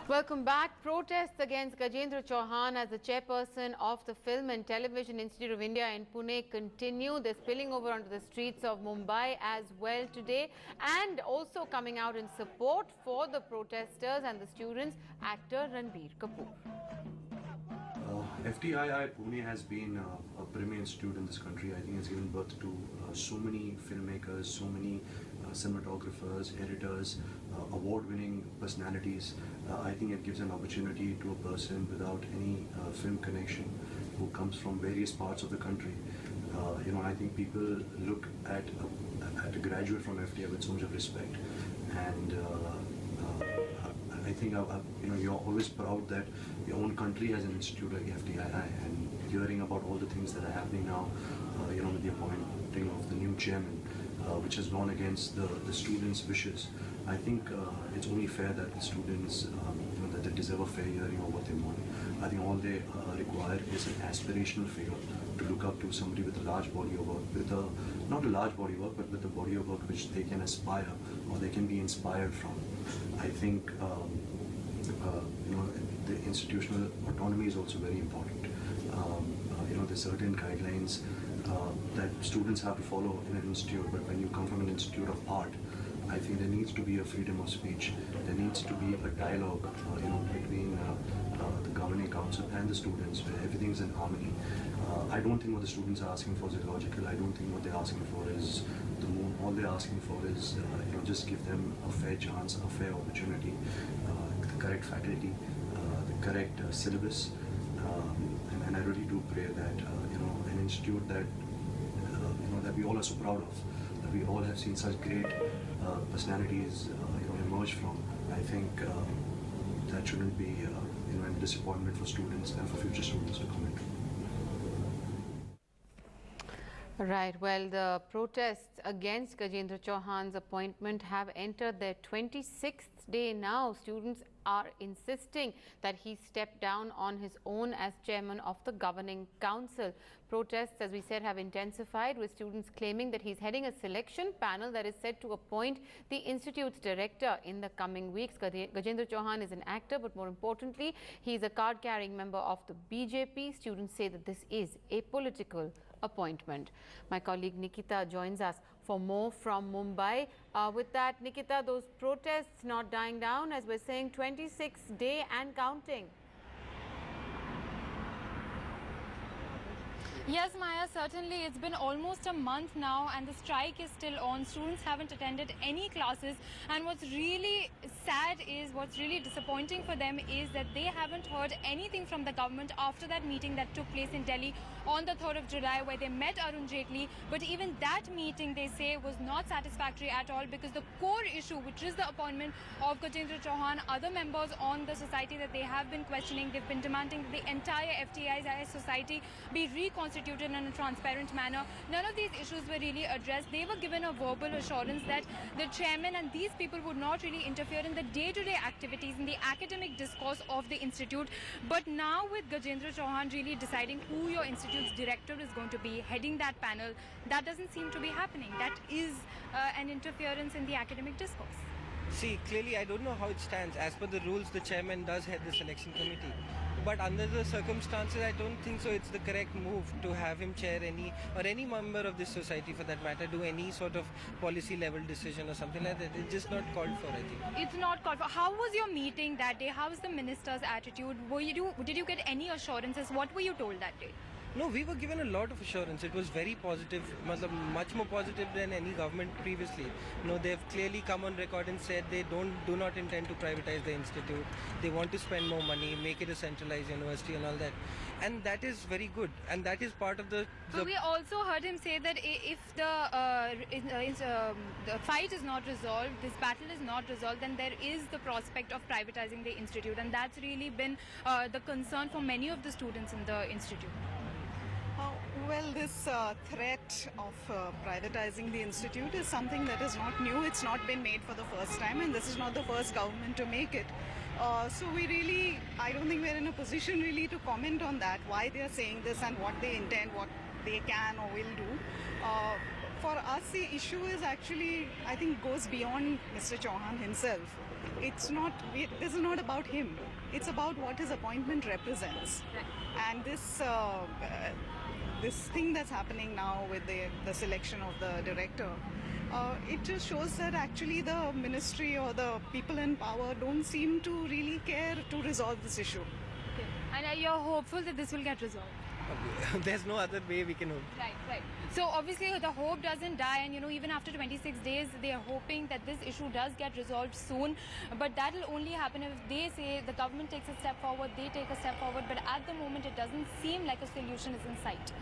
Welcome back. Protests against Gajendra Chauhan as the chairperson of the Film and Television Institute of India in Pune continue. They're spilling over onto the streets of Mumbai as well today, and also coming out in support for the protesters and the students, actor Ranbir Kapoor. FTII Pune has been a premier institute in this country. I think it's given birth to so many filmmakers, so many cinematographers, editors, award-winning personalities. I think it gives an opportunity to a person without any film connection who comes from various parts of the country. I think people look at a graduate from FTII with so much of respect, and I think you're always proud that your own country has an institute like FTII, and hearing about all the things that are happening now, with the appointing of the new chairman, which has gone against the students' wishes. I think it's only fair that the students, that they deserve a fair hearing of what they want. I think all they require is an aspirational figure to look up to, somebody with a large body of work, not a large body of work, but with a body of work which they can aspire or they can be inspired from. I think the institutional autonomy is also very important. There's certain guidelines that students have to follow in an institute, but when you come from an institute of art, I think there needs to be a freedom of speech. There needs to be a dialogue, between the governing council and the students, where everything's in harmony. I don't think what the students are asking for is illogical. I don't think what they're asking for is the moon. All they're asking for is, just give them a fair chance, a fair opportunity, the correct faculty, the correct syllabus, and I really do pray that an institute that that we all are so proud of, that we all have seen such great personalities emerge from. I think that shouldn't be a disappointment for students and for future students to come into. Right. Well, the protests against Gajendra Chauhan's appointment have entered their 26th day now. Students are insisting that he step down on his own as chairman of the governing council. Protests, as we said, have intensified, with students claiming that he's heading a selection panel that is set to appoint the institute's director in the coming weeks. Gajendra Chauhan is an actor, but more importantly, he's a card-carrying member of the BJP. Students say that this is a political appointment. My colleague Nikita joins us for more from Mumbai. With that, Nikita, those protests not dying down, as we're saying, 26th day and counting. Yes, Maya, certainly. It's been almost a month now and the strike is still on. Students haven't attended any classes, and what's really sad is, what's really disappointing for them is that they haven't heard anything from the government after that meeting that took place in Delhi on the 3rd of July, where they met Arun Jaitley. But even that meeting, they say, was not satisfactory at all, because the core issue, which is the appointment of Gajendra Chauhan, other members on the society that they have been questioning, they've been demanding that the entire FTII society be reconstituted in a transparent manner. None of these issues were really addressed. They were given a verbal assurance that the chairman and these people would not really interfere in the day-to-day activities, in the academic discourse of the institute. But now, with Gajendra Chauhan really deciding who your institute's director is going to be, heading that panel, that doesn't seem to be happening. That is an interference in the academic discourse. See, clearly I don't know how it stands. As per the rules, the chairman does head the selection committee. But under the circumstances, I don't think so it's the correct move to have him chair any member of this society, for that matter, do any sort of policy level decision or something like that. It's just not called for, I think. It's not called for. How was your meeting that day? How was the minister's attitude? Did you get any assurances? What were you told that day? No, we were given a lot of assurance. It was very positive, much more positive than any government previously. They've clearly come on record and said they do not intend to privatize the institute. They want to spend more money, make it a centralized university and all that. And that is very good. And that is part of the... But we also heard him say that if the fight is not resolved, this battle is not resolved, then there is the prospect of privatizing the institute. And that's really been the concern for many of the students in the institute. Well, this threat of privatizing the institute is something that is not new. It's not been made for the first time, and this is not the first government to make it. So I don't think we're in a position really to comment on that, why they're saying this and what they intend, what they can or will do. For us, the issue is actually, I think, goes beyond Mr. Chauhan himself. this is not about him. It's about what his appointment represents. And this thing that's happening now with the selection of the director, it just shows that actually the ministry or the people in power don't seem to really care to resolve this issue. Okay. And you're hopeful that this will get resolved? There's no other way we can hope. Right. So obviously the hope doesn't die, and even after 26 days they are hoping that this issue does get resolved soon, but that will only happen if they say the government takes a step forward, they take a step forward, but at the moment it doesn't seem like a solution is in sight.